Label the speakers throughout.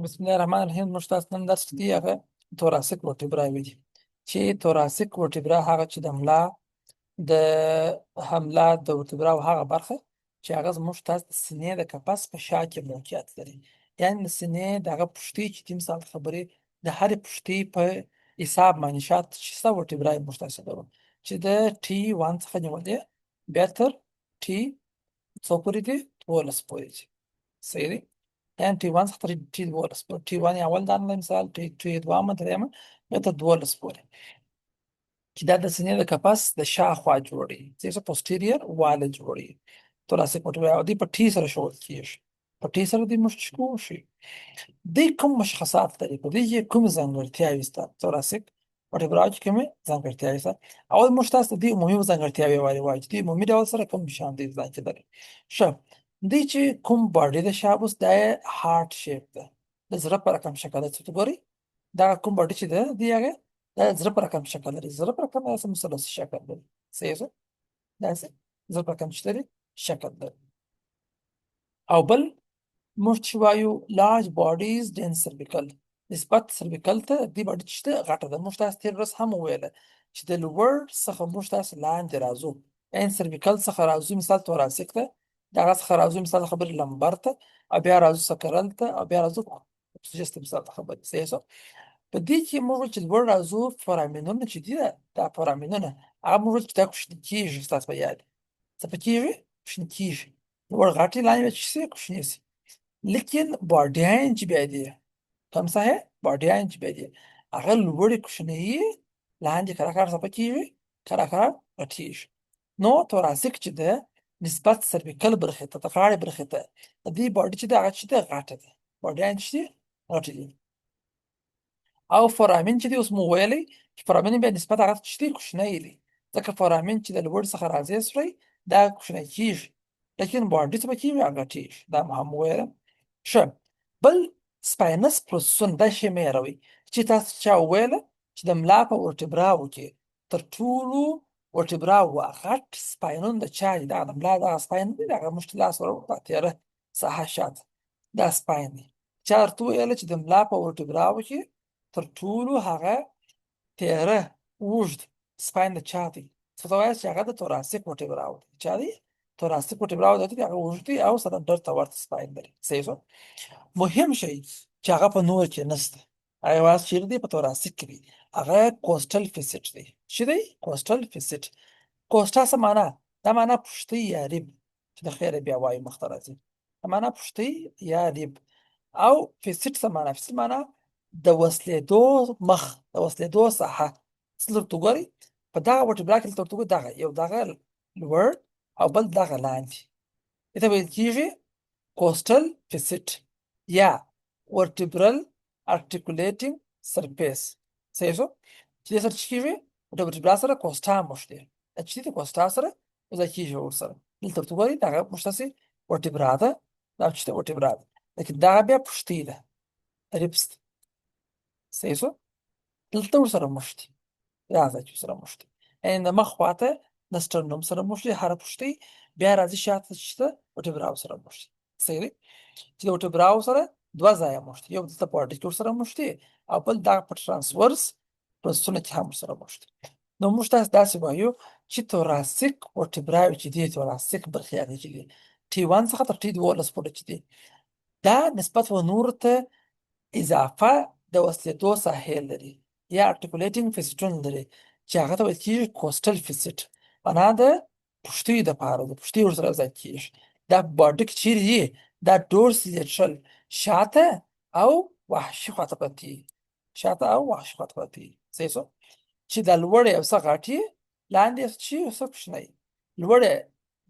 Speaker 1: بسم الله الرحمن الرحیم. موږ تاسو نن درس کې هغه توراسیک ورټبرا ویلي چې توراسیک ورټبرا هغه چې د ملا د حمله د ورټبرا هغه برخه چې هغه زموږ تاسو د سینې د قفس په شا کې موقعیت لري. یعنې د سینې دغه پښتۍ چې تیم سال خبرې د هرې پښتۍ په حساب باندې شات چې څه ورټبرا موږ تاسو درو چې د ټي 1 څخه نیولې بیا تر ټي څو پورې دي 12 پورې دي. صحیح دی؟ يعني تي 1 څخه تي 12 پورې تي 1 اول دانه مثال تي دوامه درېیمه بیا تر 12 پورې چې دا د سینې د قفس د شاخوا جوړي چې پوسټیریر واله جوړي توراسیک ورټبرا او دی په ټي سره شغل کیږي په ټي سره د مشکو شي د کوم مشخصات لري په دې کې کوم ځانګړتیاوې شته توراسیک ورټبرا کې کومه ځانګړتیاوې شته او موږ تاسو ته د عمومي ځانګړتیاوې وایي چې د عمومي ډول سره کوم شان دي ځان کې لري. ښه دی چې کوم باډي د شابوس د هارت شیپ ده د زړه په رقم شکل ده څه ګوري دا کوم باډي چې ده دی هغه د زړه په رقم شکل لري زړه په رقم داسې مثلثي شکل لري صحیح ده داسې زړه په رقم چې لري شکل لري او بل موږ چې وایو لارج باډیز ډینس سربیکل نسبت سربیکل ته دې باډي چې ده غټه ده موږ تاسو تېر ورځ هم وویله چې د لوړ څخه موږ تاسو لاندې راځو یعنې سربیکل څخه راځو مثال توراسیک ته دغه څخه راځو مثال خبرې لمبر ته او بیا راځو سکرل ته او بیا راځو جست مثال خبرې صحیح شو په دې کې موږ چې لوړ راځو فورامینونه چې دي دا فورامینونه هغه موږ چې دا کوشني کېږي ستاسو په یاد څه په کېږي کوشني کېږي لوړ غټې لاندې به چې شي کوشني شي لیکن باډیان چې بیا دي کوم څه باډیان چې بیا دي هغه لوړې کوشنۍ لاندې کله کله څه په کېږي کله کله غټېږي نو توراسیک چې ده نسبت سربیکل برخې ته د غاړې برخې ته د دې باډي چې ده هغه چې ده غټه ده باډیان چې دي غټې دي او فورامین چې دی اوس مو ویلی چې فورامین بیا نسبت هغه چې دی کوچنی دی ځکه فورامین چې د لوړ څخه راځي سړی دا کوچنی کېږي لیکن باډي څه به کېږي هغه غټېږي دا مو هم وویله. ښه بل سپاینس پروسسون دا شی مه هېروئ چې تاسو چا وویله چې د ملا په ورټبراو کې تر ټولو ورټبراو غټ سپاینون د چا دي دغه د ملا دغه سپاین دی دغه موږ ته لاس ور تېره ساحه شاته دا سپاین دی چا درته وویله چې د ملا په ورټبراو کې تر ټولو هغه تیره اوږد سپاین د چا دی څه ته وایاست چې هغه د توراسیک ورټبراو دی چا دی توراسیک ورټبراو دی هغه اوږد دی او سلنډر ته ورته سپاین لري صحیح شو مهم شی چې هغه په نور کې نشته هغه یوازې چیرې دی په توراسیک کې دی هغه کوسټل فیسټ دی چې دی کوسټل فیسټ کوسټا څه معنا دا معنا پښتۍ یا ریب چې د خیره بیا وایو مخته راځي دا معنا پښتۍ یا ریب او فیسټ څه معنا فیسټ معنا د وصلېدو مخ د وصلېدو ساحه څه درته ګورئ په دغه ورټبرا کې درته ګورئ دغه یو دغه لوړ او بل دغه لاندې دې ته ویل کېږي کوسټل فیسټ یا ورټبرل ارټیکولیټینګ سرفیس صحیح شو چې دې سره څه کېږي د ورټبرا سره کوسټا موږ دی چې د کوسټا سره وضع کېږي ورسره دلته ورته ګورئ دغه موږ تاسې ورټبرا ده دا چې ورټبرا ده لیکن دغه بیا پښتۍ ده ریبس دی صحیح شو دلته ورسره موږ دي دا ځای چې ورسره موږ دي یعنې د مخ خواته د سټرنم سره موږ دي هره پښتۍ بیا راځي شاته چې ده ورټبراو سره موږ دي صحیح دی چې د ورټبراو سره دوه ځایه موږ دي یو دلته په باډي کې ورسره موږ دي او بل دغه په ټرانسورس پروسسونه کې هم ورسره موږ دي نو موږ تاسو داسې وایو چې توراسیک ورټبراوې چې دي توراسیک برخې هغې چې دي ټي 1 څخه تر ټي 12 پورې چې دي دا نسبت و نورو ته اضافه د وصلېدو ساحې لري یا ارټیکولیټینګ فیسټون لري چې هغه ته ویل کېږي کوسټل فیسټ معنا د پښتیو دپاره د پښتۍ ورسره یوځای کېږي دا باډي کې چیرې دي دا ډورسیټرل شاته او وحشي خواته پرتې دي شاته او وحشي خواته پرتې دي صحیح شو چې دا لوړې یو څه غټې لاندې چې یو څه کوچنی لوړې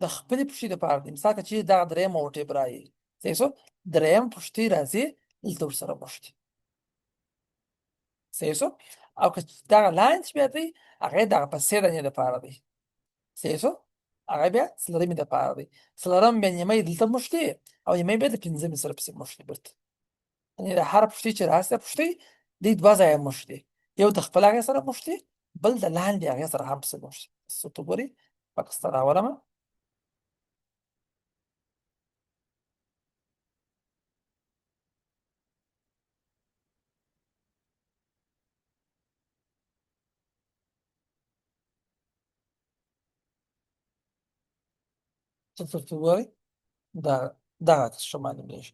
Speaker 1: د خپلې پښتۍ دپاره دي مثال که چیرې دغه درېیمه ورټبرا یې صحیح شو درېیم پښتۍ راځي دلته ورسره موږ دي صحیح شو او که دغه لاندې بیا دی هغه یې دغه په سې دانې دپاره دی صحیح شو هغه بیا څلورمې دپاره دی څلورم بیا نیمه یې دلته موږ دي او نیمه یې بیا د پنځمې سره پسې موږ دي بیرته یعنې د هره پښتۍ چې راسته پښتۍ دی دوه ځایه موږ دي یو د خپل هغې سره موږ دي بل د لاندې هغې سره هم پسې موږ دي څه ته ګورې عکس ته راولمه څه ته وایي دغه څه معلومیږي.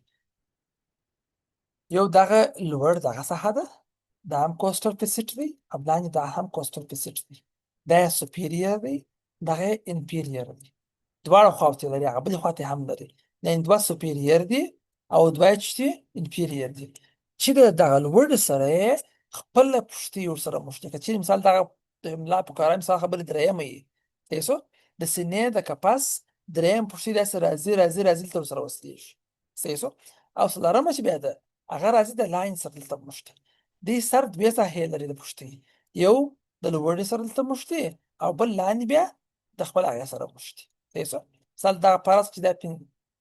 Speaker 1: یو دغه لوړ دغه ساحه ده، دا هم کوسټل فیسټ دی، او لاندې دا هم کوسټل فیسټ دی. دا یې سوپیریر دی، دغه یې انفیریر دی. دواړه خواوې لري، هغه بلې خواته هم لري. یعنې دوه سوپیریر دي او دوه یې چې دي انفیریر دي. چې د دغه لوړ سره یې خپله پوښتۍ ورسره موښتي. که چېرې مثال دغه د املا په کارا مثال خبرې درېیمه یي، صحیح شو، د سینې د قفس درېیم پوښتۍ داسې راځي راځي راځي دلته ورسره وصلېږي، صحیح شو. او څلورمه چې بیا ده هغه راځي د لاین سره دلته موښتي. دې سر دوې ساحې لري د پوښتۍ، یو د لوړې سره دلته موښتي او بل لاندې بیا د خپل هغې سره موښتي، صحیح شو. مثال دغه فرض چې دا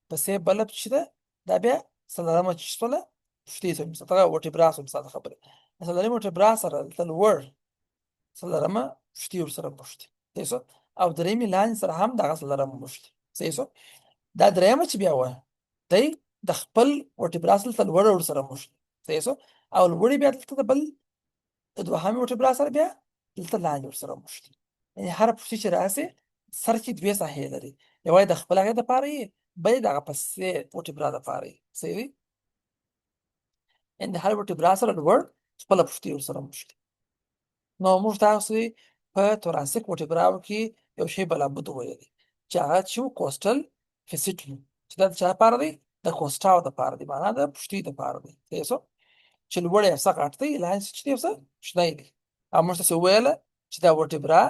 Speaker 1: پسې بله چې ده دا بیا څلورمه چې شوله پوښتۍ شوه، مثال دغه وټبرا شو، مثال د خبرې څلورمې وټبرا سره دلته لوړ څلورمه پوښتۍ ورسره موښتي، صحیح شو. او درېیمې لاندې سره هم دغه څلورمه موښتي، صحیح شو. دا درېیمه چې بیا وه دی د خپل وټبرا سره دلته لوړه ورسره موښتي، صحیح شو. او لوړې بیا دلته د بل د دوهمې وټبرا سره بیا دلته لاندې ورسره موښتي. یعنې هره پوښتۍ چې راسي سر کې دوې ساحې لري، یوه یې د خپل هغې دپاره یي، بل یې د هغه پسې وټبرا دپاره یي، صحیح دی. یعنې د هر وټبرا سره لوړ خپله پوښتۍ ورسره موښتي. نو موږ تاسې په توراسیک وټبراو کې یو شی بلابود وویلی چې هغه چې و کوسټل فیسټ و، چې دا د چا دپاره دی؟ د کوسټاو دپاره دی، معنا د پوښتۍ دپاره دی، صحیح شو. چې لوړ یې څه غټ دی، لاندې چې دی یو څه کوچنی دی. او موږ تاسې وویله چې دا وټبرا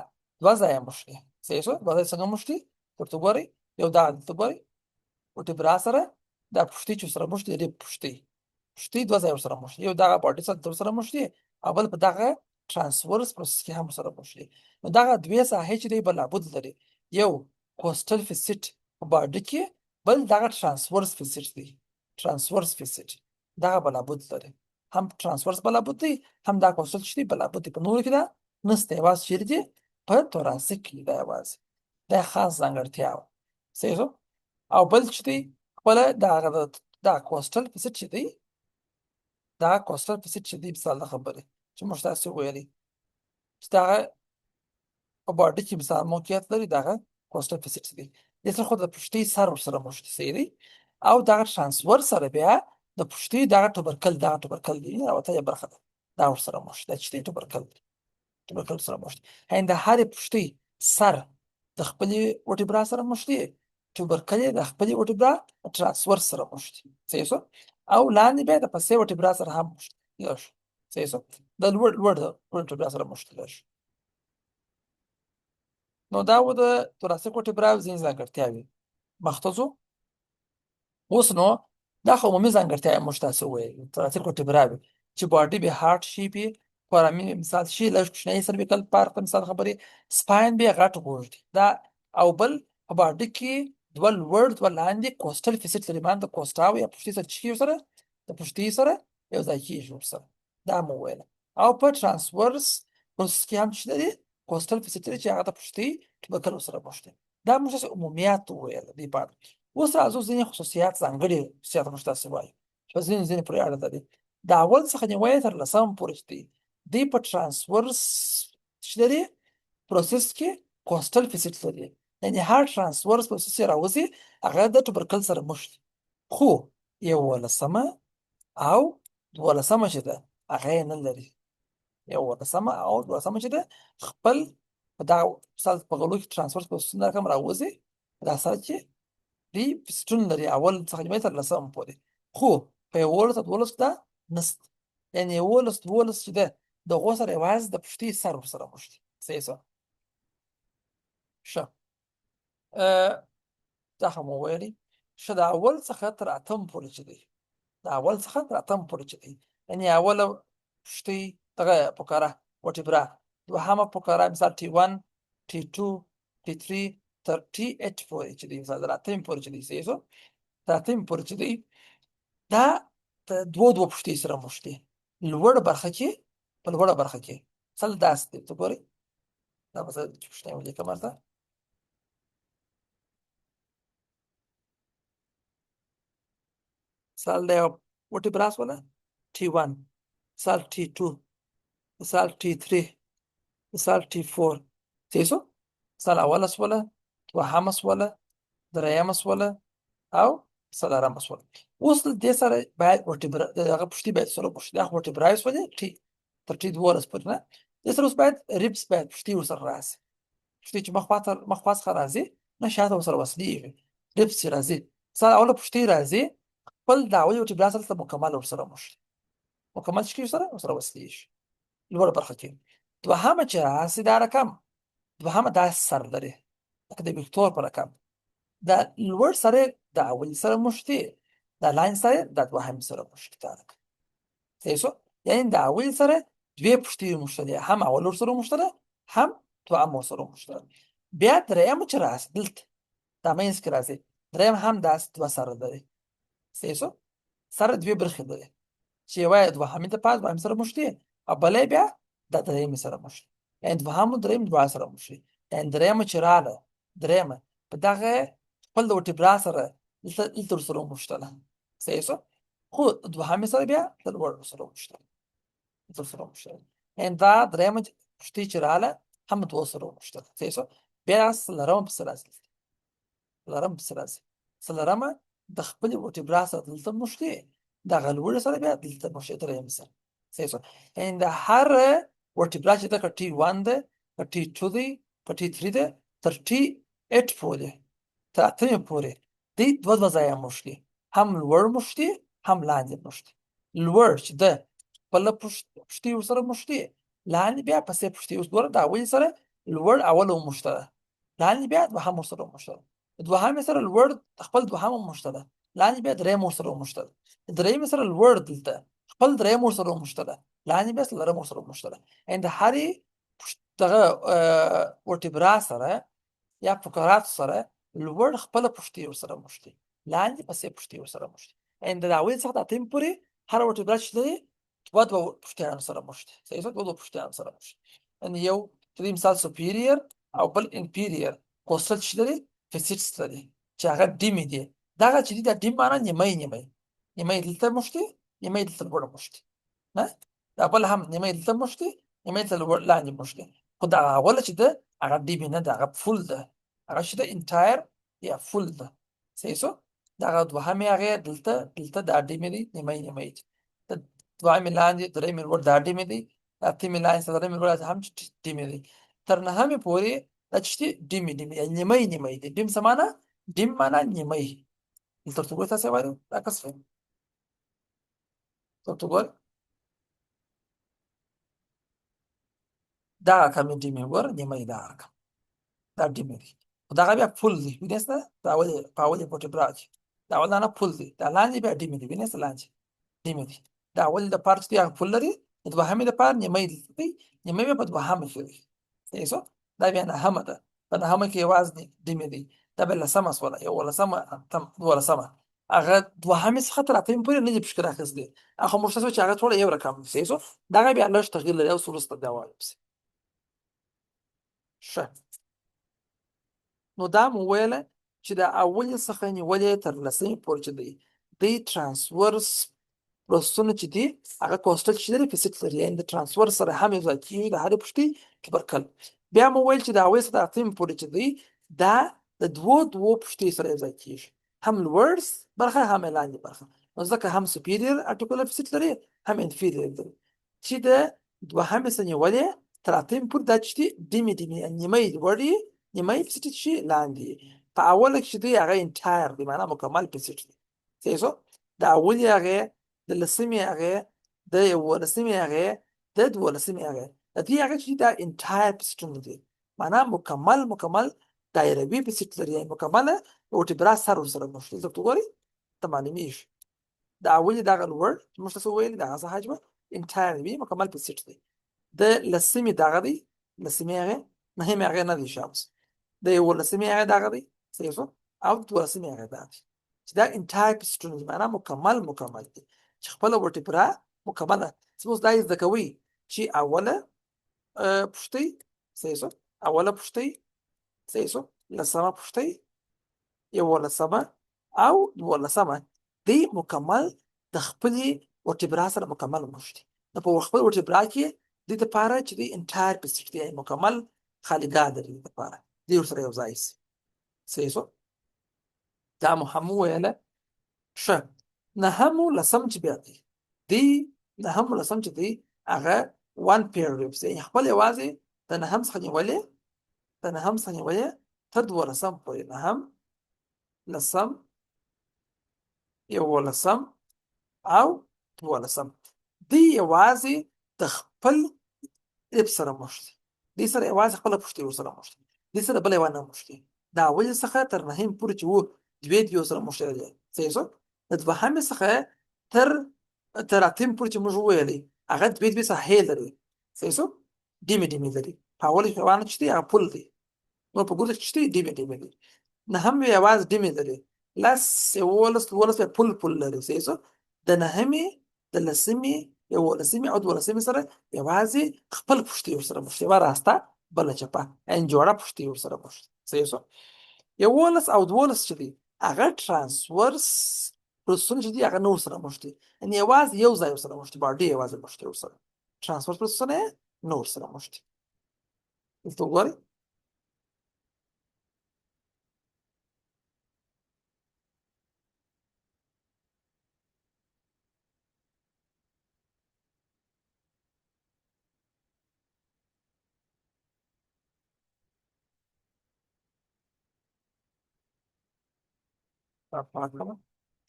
Speaker 1: دوه ځایه موښتي، صحیح شو. دوه ځایه څنګه موښتي؟ ورته ګورئ، یو دغه دلته ګورئ وټبرا سره دا پوښتۍ چې ورسره موښتي د دې پوښتۍ دوه ځایه ورسره موښتي، یو دغه باډي سره ورسره موښتي او بل په دغه ترانسورس پروسس کې هم ورسره موښتي. نو دغه دوې ساحې چې دی بلابود لري، یو کوسټل فیسټ په باډي کې، بل دغه ترانسورس فیسټ دی، ترانسورس فیسټ دغه بلابود لري. هم ترانسورس بلابود دی، هم دا کوسټل چې دی بلابود دی. په نورو کې دا نسته، یوازې چیرې دی په توراسیک کې دا یوازې دا خاص ځانګړتیا وه، صحیح شو. او بل چې دی خپله دا کوسټل فیسټ چې دی، دا کوسټل فیسټ چې دی مثال د خبرې چې موږ تاسې وویلې چې دغه په باډي کې مثال موقعیت لري، دغه کوسټل فیسټ دی. دې سره خو د پوښتۍ سر ورسره موښتي، صحیح دی. او دغه ترانسور سره بیا د پوښتۍ دغه ټوبرکل دی، راوتلې برخه ده، دا ورسره موښتي. دا چې دی ټوبرکل سره موښتي. یعنې د هرې پوښتۍ سر د خپلې وټبرا سره موښتي، ټوبرکل یې د خپلې وټبرا ترانسور سره موښتي، صحیح شو. او لاندې بیا د پسې وټبرا سره هم موښتي، یو شو، صحیح شو. د لوړ وټبرا سره موښتي لږ. نو دا و د توراسیک وټبرا ځینې ځانګړتیاوې. مخته ځو. اوس نو دا خو عمومي ځانګړتیا یې موږ تاسې وویلې توراسیک وټبراوې چې باډي به هارټ شیپ وي، فورامین مثال شي لږ کوچنی سرویکل پارت مثال خبرې، سپاین به یې غټ غوږ دی دا. او بل په باډي کې دوه لوړ دوه لاندې کوسټل فیسټ لري، معنا د کوسټاو یا پوښتۍ سره چې کېږي ورسره د پوښتۍ سره یو ځای کېږي ورسره، دا مو وویله. او په ترانسورس پروسس کې هم چې لري کوسټل فیسټ لري چې هغه د پوښتۍ ټوبرکل ورسره موښتي. دا موږ تاسې عمومیات وویله دې په اړه. اوس راځو ځینې خصوصیات، ځانګړي خصوصیات موږ تاسې وایو چې په ځینې پورې اړه لري. د اول څخه نیولی تر لسم پورې چې دی، دوی په ترانسورس چې لري پروسس کې کوسټل فیسټ لري، یعنې هر ترانسورس پروسس یې راوځي هغه د ټوبرکل سره موښتي. خو 11مه او 12مه چې ده هغه یې نه لري. 11مه او 12مه چې ده خپل په دغه مثال په غلو کې ترانسورس پروسسونه رقم راوځي، په دا سره چې دوی فیسټون لري اول څخه نیولې تر لسم پورې. خو په 11 او 12 کې دا نشته، یعنې 11 چې ده د هغو سره یوازې د پوښتۍ سر ورسره موښتي، صحیح شو. ښه دا هم مو وویلې. ښه د اول څخه تر اتم پورې چې دی، د اول څخه تر اتم پورې چې دی، یعنې اوله پوښتۍ دغه فقره وټبرا، دوهمه فقره مثال T1 T2 T3 تر T8 پورې چې دی، مثال تر اتمې پورې چې دی، صحیح شو. تر اتمې پورې چې دی دا د دوه پوښتۍ سره موښتي. لوړه برخه کې په لوړه برخه کې مثال داسې دی، ته ګورئ دا به زه پوښتنه ولیکم هلته. مثال دا یوه وټبرا شوله T1، مثال T2، مثال T3، مثال T4، صحیح شو. مثال اوله شوله، دوهمه شوله، درېیمه سوله او څلورمه سوله. اوس له دې سره باید هغه پوښتي باید سره پوښتي دا خو ورټبرای سولې ټي تر ټي 12 پورې نه. دې سره اوس باید ریبس باید پوښتي ورسره راسي. پوښتې چې مخ خوا څخه راځي نه شاته ورسره وصلېږي. ریبس چې راځي سره اوله پوښتې راځي خپل دعوې ورټبرا سره ته مکمل ورسره مشتي مکمل چې ورسره وصلېږي لوړه برخه کې. دوهمه چې راسي دا رقم دوهمه دا سر لري لکه د ویکتور په رقم دا لوړ سره د اول سره مشتي دا لاین سره د دوهم سره مشتي دا رقم صحیح شو. یعنی د اول سره دوه پوښتې مشتي هم اول سره مشتي هم دوهم سره مشتي. بیا درېیم چې راسي دلته دا مینس کې راځي درېیم هم داس دوه سره لري صحیح شو. سره دوه برخې لري چې یوه دوهمې د پاس دوهم سره مشتي او بلې بیا د درېیم سره مشتي یعنی دوهم او درېیم دوه سره مشتي. یعنی درېیم چې رااله درېیمه په دغه خپل د ورټبرا سره دلته ورسره وموښتله صحیح شو. خو دوهمې سره بیا د لوړ ورسره وموښتله ورسره وموښتله یعنی دا درېیمه پوښتې چې رااله هم دوه سره وموښتله صحیح شو. بیا څلورمه پسې راځي څلورمه پسې راځي څلورمه د خپلې ورټبرا سره دلته موښتي دغه لوړ سره بیا دلته موښتي درېیم سره صحیح شو. یعنی د هر ورټبرا چې ده که ټي 1 ده که ټي 2 دی که ټي 3 ده تر ټي 8 پورې تر اتمې پورې دی دوه ځایه موښتي هم لوړ موښتي هم لاندې موښتي. لوړ چې ده خپله پوښتي ورسره موښتي لاندې بیا پسې پوښتي اوس ګوره د اولې سره لوړ اوله وموښتله لاندې بیا دوهم ورسره وموښتله دوهمې سره لوړ خپل دوهم وموښتله لاندې بیا درېیم ورسره وموښتله درېیمې سره لوړ دلته خپل درېیم ورسره وموښتله لاندې بیا څلورم ورسره وموښتله. یعنې د هرې دغه ورټبرا سره یا فقراتو سره لوړ خپله پوښتې ورسره موښتي لاندې پسې پوښتې ورسره موښتي. یعنې د اولې څخه د اتمې پورې هره ورټبرا چې لري دوه پوښتیانو سره موښتي صحیح شو دوه پوښتیانو سره موښتي. یعنې یو د مثال سوپیریر او بل انفیریر کوسټل چې لري فیسټس لري چې هغه ډیمې دي دغه چې دي دا ډیم معنا نیمۍ نیمۍ دلته موښتي نیمۍ دلته لوړه موښتي نه دا بل هم نیمۍ دلته موښتي نیمۍ دلته لاندې موښتي. خو دا اوله چې ده هغه ډیمې نه ده هغه فول ده هغه چې ده انټایر یا فول ده صحیح شو. دغه دوهمې هغې دلته دا ډیمې دي نیمۍ دي د دوهمې لاندې درېیمې لوړ دا ډیمې دي د اتمې لاندې څلورمې لوړ هم ډیمې دي تر نهمې پورې دا چې ډیمې یعنې نیمۍ دي. ډیم څه معنا ډیم معنا نیمۍ دلته ورته ګورئ تاسې وایو دا کس ورته ګورئ دا رقم یې ډیمې ګوره نیمۍ دا رقم دا ډیمې دي خو دغه بیا فول دي وینئ نه په اولې ورټبرا کې دا اول دانه فول دي دا لاندې بیا ډیمې دي وینئ لاندې ډیمې دي دا اولې دپاره چې دی هغه فول لري د دوهمې دپاره نیمۍ دي نیمۍ بیا په دوهمه کې دي صحیح شو. دا بیا نهمه ده په نهمه کې یوازې ډیمې دي دا بیا لسمه شوله یولسمه دولسمه هغه دوهمې څخه تر اتمې پورې نه دي پکې راخیستې هغه موږ چې هغه ټوله یو رقم دي صحیح شو. دغه بیا لږ تغییر لري اوس وروسته بیا وایو پسې ښه. نو دا مو ویله چې د اولې څخه نیولې تر لسمې پورې چې دی ترانسورس پروسسونه چې دي هغه کوسټل چې لري فیسټ لري یعنې د ترانسفر سره هم یو ځای کېږي د هرې پوښتې تبرکل. بیا مو ویل چې د اولې څخه د اتمې پورې چې دی دا د دوه پوښتې سره یو ځای کېږي هم لوړ برخه هم لاندې برخه نو ځکه هم سوپیریر ارټیکولر فیسټ لري هم انفیریر لري چې د دوهمې څخه نیولې تر اتمې پورې دا چې دي ډیمې نیمۍ لوړې نیمۍ فیسټ چې لاندې په اوله کې چې دی هغه انټایر دی معنا مکمل فیسټ دی صحیح شو. د اولې هغې د لسمې هغې د یولسمې هغې د دولسمې هغې د دې هغه چې دا انټایر فیسټونه دي معنا مکمل دایروي فیسټ لري یعنې مکمله ورټبرا سر ورسره موښتي ځکه ګورئ ته معلومیږي د اولې دغه لوړ چې موږ تاسو ویلي د هغه حجمه انټایر وي مکمل فیسټ دی. د لسمې دغه دی لسمې هغې نهمې هغې نه دی شامس د یولسمې هغې دغه دی صحیح شو او د دولسمې هغې دا دی چې دا انټایر فیسټونه دي معنا مکمل دي چې خپله ورټبرا مکمله اوس دا یې زده کوئ چې اوله پوښتۍ صحیح شو اوله پوښتۍ صحیح شو لسمه پوښتۍ یولسمه او دولسمه دی مکمل د خپلې ورټبرا سره مکمل موښتي نو په خپل ورټبرا کې دې دپاره چې دی انټایر فیسټ دی مکمل خالیګاه لري دپاره دی ورسره یو ځای شي صحیح شو. دا مو هم وویله. ښه، نهم لسم چې بیا دی نهم لسم چې دی هغه one pair ribs یعنې خپل یوازې د نهم څخه نیولې تر 12 پورې، نهم، لسم، 11 او 12 دی یوازې د خپل رب سره مشت دي سره یوازې خپله پشتۍ ورسره مشت دي سره بله یوه نه مشتي. د اولې څخه تر نهمې پورې چې وو دوې سره مشتي لري. صحیح شو. د دوهمې څخه تر اتمې پورې چې موږ وویلې هغه دوې څخه هې لري. صحیح شو. ډیمې لري. په اولې حیوانات چې دی هغه پل دی، نور په ګوته کې چې دی ډیمې دي. نهم یوازې ډیمې لري. لس، 11، 12 پل لري. صحیح شو. د نهمې، د لسمې، 11 او 12 سره یوازې خپل پشتۍ ورسره مشتي، یوه راسته بله چپه، یعنې جوړه پشتۍ ورسره مشتي. صحیح شو. 11 او 12 چې دی هغه ترانسورس پروسسونه چې دي هغه نه ورسره مشتي، یعنې یوازې یو ځای ورسره مشتي، باډي یوازې مشتي ورسره، ترانسورس پروسسونه یې نه ورسره مشتي. دلته وګورئ.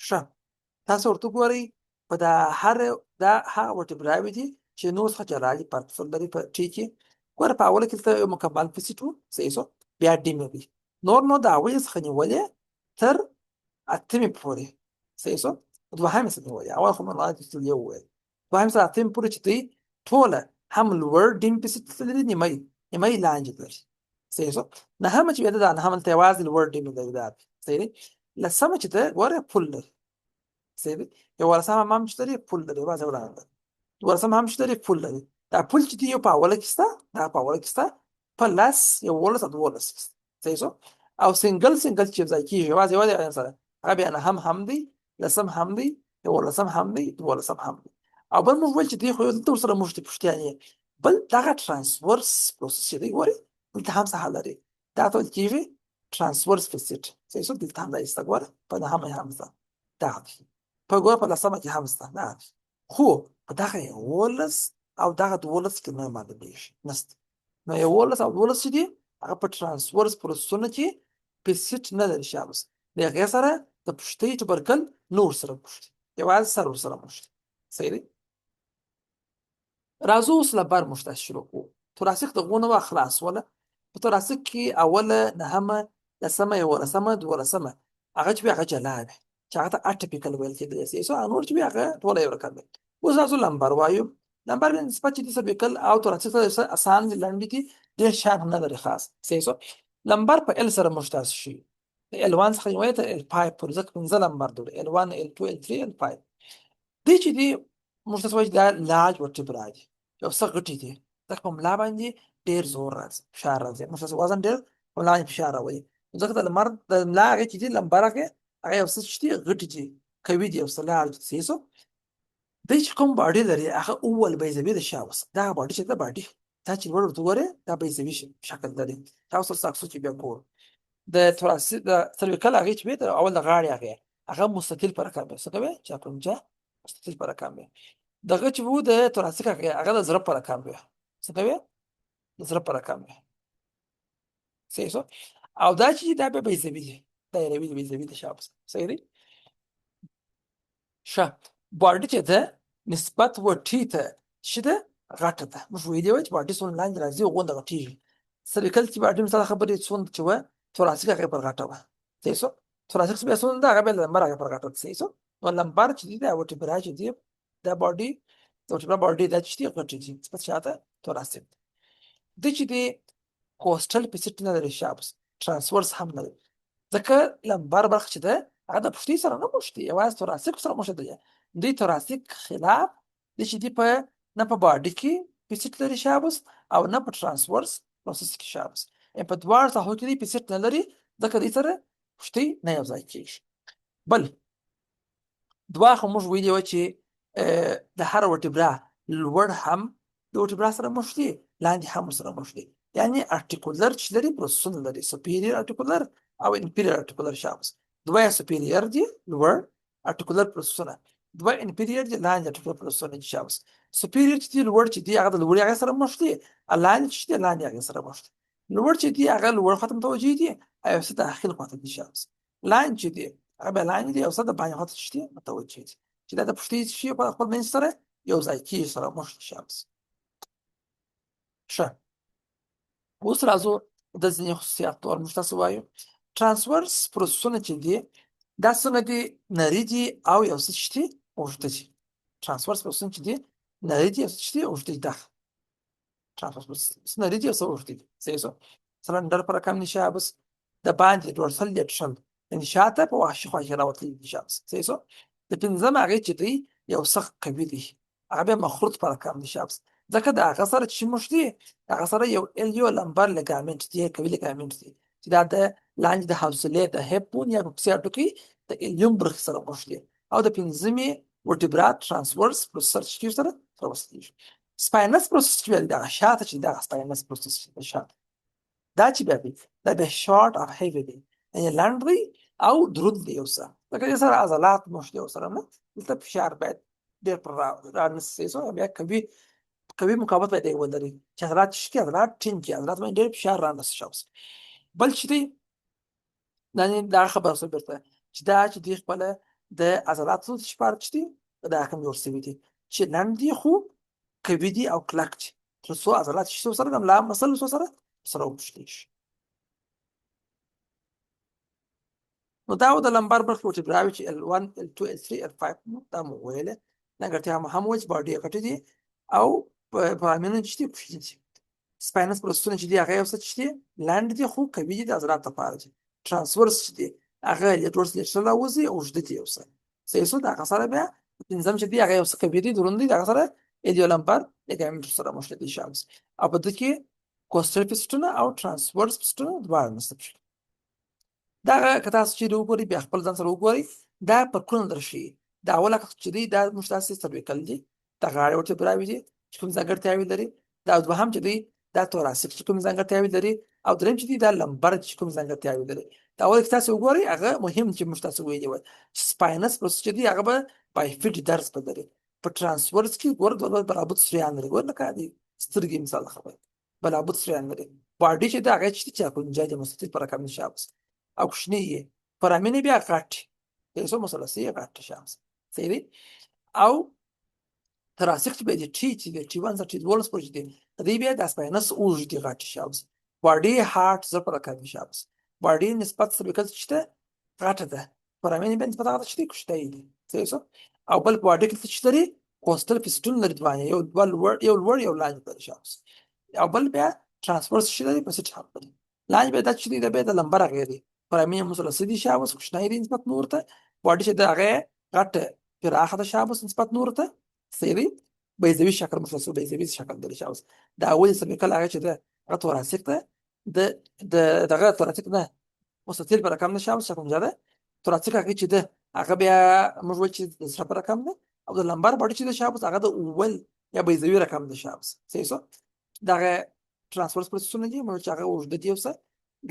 Speaker 1: ښه، تاسو ورته ګورئ. په دا هغه ورټبراوې دي چې نور څخه جلا دي، پرتفل لري په ټي کې. ګوره په اوله کې دلته یو مکمل فیسټ و. صحیح شو. بیا ډیمې دي. نور نو د اولې څخه نیولې تر اتمې پورې. صحیح شو. دوهمې څخه نیولې، اول خو مې یو وویل، دوهمې څخه اتمې پورې چې دی ټوله هم لوړ ډیم فیسټ لري، نیمه یې لاندې لري. صحیح شو. نهمه چې بیا ده نهمه دلته یوازې لوړ ډیم لري. دا صحیح دی. لسمه چې ده ګوره پل لري. صحیح دی. 11 هم چې لري پل لري، یوازې وړاندې ده. 12 هم چې لري پل لري. دا پل چې دی یو په اوله کې شته، دا په اوله کې شته، په 10، 11 او 12 کې شته. صحیح شو. او سنګل چې یوځای کېږي یوازې یو سره، هغه بیا نهم هم دی، لسم هم دی، 11 هم دی، 12 هم دی. او بل موږ ویل چې دی خو دلته ورسره موږ پوښتنې بل دغه ترانسورس پروسس چې دی ګورئ دلته هم څه حل لري، دا ته ویل کېږي ترانسورس فیسټ. صحیح شو. دلته هم دا شته ګوره، په نهمه هم شته، دغه دی. په ګوره په لسمه کې هم شته، دغه دی. خو په دغه 11 او دغه 12 کې نه معلومېږي، نشته. نو 11 او 12 چې دي هغه په ترانسورس پروسسونه کې فیسټ نه لري شابس. د هغې سره د پشتۍ تبرکل نه ورسره مشتي، یوازې سر ورسره مشتي. صحیح دی. راځو اوس له بر موږ تاسو شروع کوو. توراسیک د غونه وا خلاصوله. په توراسیک کې اوله، نهمه، لسمه، 11، 12 هغه چې بیا هغه جلا وي، چې هغه ته اټیپیکل ویل کېدلی شي. سو نور چې بیا هغه ټوله یو رقم دی. اوس راځو لمبر وایو. لمبر په نسبت چې د سربیکل او توراسیک سره اسان دي، لنډ دي، ډېر شان هم نه لري خاص. صحیح شو. لمبر په ال سره مشتاس شي، د L1 څخه نیولې تر L5 پورې، ځکه 5 لمبر دی، L1، L2، L3، L5. دی چې دی موږ تاسو وایي دا لارج ورټبرا دي، یو څه غټي دي، ځکه په ملا باندې ډېر زور راځي، فشار راځي. موږ تاسو وزن ډېر په ملا باندې فشار راوړي، ځکه د لمر د ملا هغې چې دي لمبر هغه یو څه چې دي غټي دي، قوي دي، یو څه لارج دي. صحیح شو. دی چې کوم باډي لري هغه اول بیضوي د شاوس، دا باډي چې دا باډي دا چې لوړ ورته ګورې دا بیضوي شکل لري. تاسو ساکسو چې بیا ګورو د توراسیک د سرویکل هغې چې د اول د غاړې هغه مستطیل په رقم وي، څه کوي چې پنجه مستطیل په رقم وي. دغه چې وو د توراسیک هغه د زړه په رقم وي، څه کوي د زړه په رقم وي. صحیح شو. او دا چې دا بیا بیضوي دي، دایروي دي، بیضوي دي شاوس. صحیح دی. ښه، باډي چې ده نسبت وټي ته چې ده غټه ده. موږ ویلي وو چې باډي څومره لاندې راځي غونډه غټېږي. سرویکل چې باډي مثلا خبرې څومره چې وه، توراسیک هغې پر غټه وه. صحیح شو. توراسیک بیا څومره ده هغه بیا لمبر هغې پر غټه ده. صحیح شو. نو لمبر چې دی دا ورټبرا چې دی دا باډي د ورټبرا باډي دا چې دی غټې دي نسبت شاته توراسیک دی. چې دی کوسټل فیسټ نه لري شابس، ترانسورس هم نه لري، ځکه لمبر برخه چې ده هغه د پشتۍ سره نه مشتي، یوازې توراسیک سره مشتي دی. دوی توراسیک خلاف دی چې دی نه په باډي کې فیسټ لري شابس او نه په ترانسورس پروسس کې شابس، په دواړو ساحو کې دی فیسټ نه لري، ځکه دوی سره پشتۍ نه یو ځای کېږي. بل دوه خو موږ ویلي وو چې د هر ورټبرا لوړ هم د ورټبرا سره مشتي، لاندې هم سره مشتي، یعنی ارټیکولر چې لري پروسسونه لري، سپیریور ارټیکولر او انفیریور ارټیکولر شابس. دوه یې سپیریور دي لوړ ارټیکولر پروسسونه، دوه انفیریور دي لاندې ارټیکولر پروسسونه دي شابس. سپیریور چې دي لوړ چې دي هغه د لوړې هغې سره مخ دي، لاندې چې دي لاندې هغې سره مخ دي. لوړ چې دي هغه لوړ خواته متوجه دي او څه داخل خواته دي شابس. لاندې چې دي هغه بیا لاندې دي او څه د باندې خواته چې دي متوجه دي، چې دا د پښتۍ شي په خپل منځ سره یو ځای کېږي سره مخ دي شابس. ښه، اوس راځو د ځینې خصوصیاتو ور موږ تاسو وایو. ترانسورس پروسسونه چې دي دا څنګه دي؟ نري دي او یو څه چې دي اوږده دي. ترانسورس پروسسونه چې دي نري دي او څه چې دي اوږده دي. دا ترانسورس پروسس نري دي او څه اوږده دي. صحیح شو. مثلا در په رقم نشابس د باندې ډورسل لیټرل یعنې شاته په وحشي خوا کې راوتلي دي شابس. صحیح شو. د پنځم هغې چې دی یو څه قوي دی، هغه بیا مخروط په رقم دی شابس، ځکه د هغه سره چې موږ دي هغه سره یو الیو لمبر لیګامنټ دی، قوي لیګامنټ دی چې دا د لاندې د حوصلې د هیپون یا په پسې هډوکي د الیوم برخې سره موږ دي، او د پنځمې ورټبرا ترانسورس پروسس چې سره راوستلېږي. سپاینس پروسس چې بیا دغه شاته چې دغه سپاینس پروسس چې شاته دا چې بیا دی دا بیا شارټ او هیوي دی، یعنې لنډ دی او دروند دی یو څه، لکه دې سره عضلات موږ دي ورسره نه، دلته فشار باید ډېر پر رانسي بیا قوي مقاومت باید یې ولري چې عضلات شکي عضلات ټینګ کړي، عضلات باندې ډېر فشار رانسي شابس. بل چې دی دا خبره شوه بېرته چې دا چې دوی خپله د عضلاتو شپاره چې دي دا رقم جوړ شوي دي چې لنډ دي خو قوي دي او کلک دي، تر څو عضلات چې سره د ملا مسل سره وپوښتېږي. نو دا د لمبر برخې ورټبراوې چې L1 L2 L3 L5 دا مو ویلې ځانګړتیا هم وایي چې باډي یې غټې دي او په امینو چې دي کوچني دي. سپاینس پروسسونه چې دي هغه یو څه چې دي لنډ دي خو قوي دي د عضلاتو لپاره دي. ترانسورس چې دي هغه لیټورس لیټرل راوځي اوږده دي یو څه. صحیح شو. د هغه سره بیا پنځم چې دي هغه یو څه قوي دي دروند دي، د هغه سره ایډیو لمبر لیګامنټ سره مشکل دي شابس. او په دې کې کوسټل پسټونه او ترانسورس پسټونه دواړه نصب شي. دغه که تاسو چیرې وګورئ بیا خپل ځان سره وګورئ دا پرکونه درښیي. دا اوله چې دی دا موږ تاسې سرویکل دي، د غاړې ورټبراوې دي چې کوم ځانګړتیاوې لري، دا دوهم چې دی دا توراسیک چې کوم ځانګړتیاوې لري، او درېیم چې دی دا لمبر چې کوم ځانګړتیاوې لري. دا اوله که تاسو وګورئ هغه مهم چې موږ تاسو ویلي وه چې سپاینس پروسس چې دی هغه به بایفیډ درز به لري. په ترانسورس کې ګوره دوه برابر سریان لري، ګوره لکه د سترګې مثال خبره برابر سریان لري. باډي چې دی هغه چې دی چې کونجا د مستطیل په رقم نشابس او کوچنی یې فرامین بیا غټ پیسو مثلثي غټ شامس. صحیح دی. او تراسیک چې به دي ټي چې دی ټي 1 ټي 2 سپورت دی دی بیا د سپاینس اوږد دی غټ شامس. باډي هارت زر پر رقم شامس. باډي نسبت سرویکل چې ده غټه ده، فرامین بیا نسبت هغه چې دی کوچنی دی. صحیح شو. او بل باډي کې چې لري کوسټل پسټون لري دوه، یو لوړ یو لاندې لري شامس. او بل بیا ترانسفورس چې لري په سټ حق لري. لاندې بیا دا چې دی د بیا د لمبر هغې دی فرامین مثلثي دي شابس، کوچنی دی نسبت نور ته. باډي چې د هغې غټه پراخه ده شابس نسبت نور ته. صحیح دی. بیضوي شکل مثلثي بیضوي شکل لري شابس. دا اولې سرویکل هغه چې ده هغه توراسیک ده، دغه توراسیک نه مستطیل په رقم ده شابس شکل ده. توراسیک هغه چې ده هغه بیا موږ وایو چې د زړه په رقم ده، او د لمبر باډي چې ده شابس هغه د اول یا بیضوي رقم ده شابس. صحیح شو. دغه ترانسفورس پروسسونه دي موږ چې هغه اوږده دي اوسه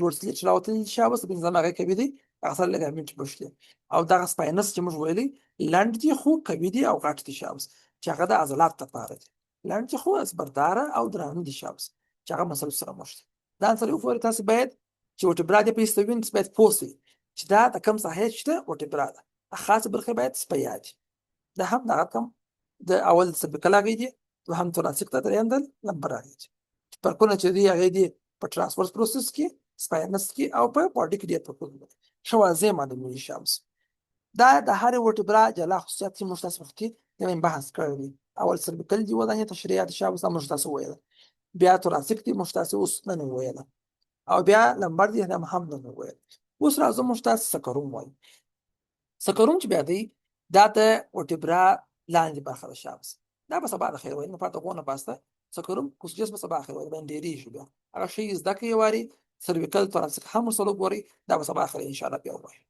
Speaker 1: ډورسلیټ راوتلي شابس د پنځم هغې قوي دي، هغه سره لیګامنټ پوښ دي. او دغه سپاینس چې موږ ویلي لنډ دي خو قوي دي او غټ دي شابس چې هغه د عضلات لپاره دي. لنډ دي خو اسبرداره او درانه دي شابس چې هغه مسلو سره مخ دي. ځان سره وګورئ تاسو باید چې ورټبرا دې په ایستوي نو باید پوه شئ چې دا د کوم ساحې چې ده ورټبرا ده، خاصه برخې باید سپیا دي. دا هم دغه کم د اول سربیکل هغې دي، دوهم توراسیک ته، درېیم د لمبر هغې دي. فرقونه چې دي هغې دي په ترانسفورس پروسس کې، سپاینس کې او په باډي کې ډېر فرقونه دي. ښه واضح معلومېږي شامس. دا د هرې ورټبرا جلا خصوصیات چې موږ تاسو وختي نوی بحث کړی دی. اول سربیکل دي ودانې تشریحات شامس دا موږ تاسو وویله، بیا توراسیک دي موږ تاسو اوس نن وویله، او بیا لمبر دي هم نن وویل. اوس راځو موږ تاسو سکروم وایو. سکروم چې بیا دی دا د ورټبرا لاندې برخه ده شامس. دا به سبا د خیر وایي، نه پاته غونه باسته سکروم کوسجس به سبا خیر وایي باندې ډېرېږي. بیا هغه شی زده کړئ یې واري سرویکل توراسیک هم ورسره وګورئ، دا به سبا خیر انشاءالله بیا ووایو.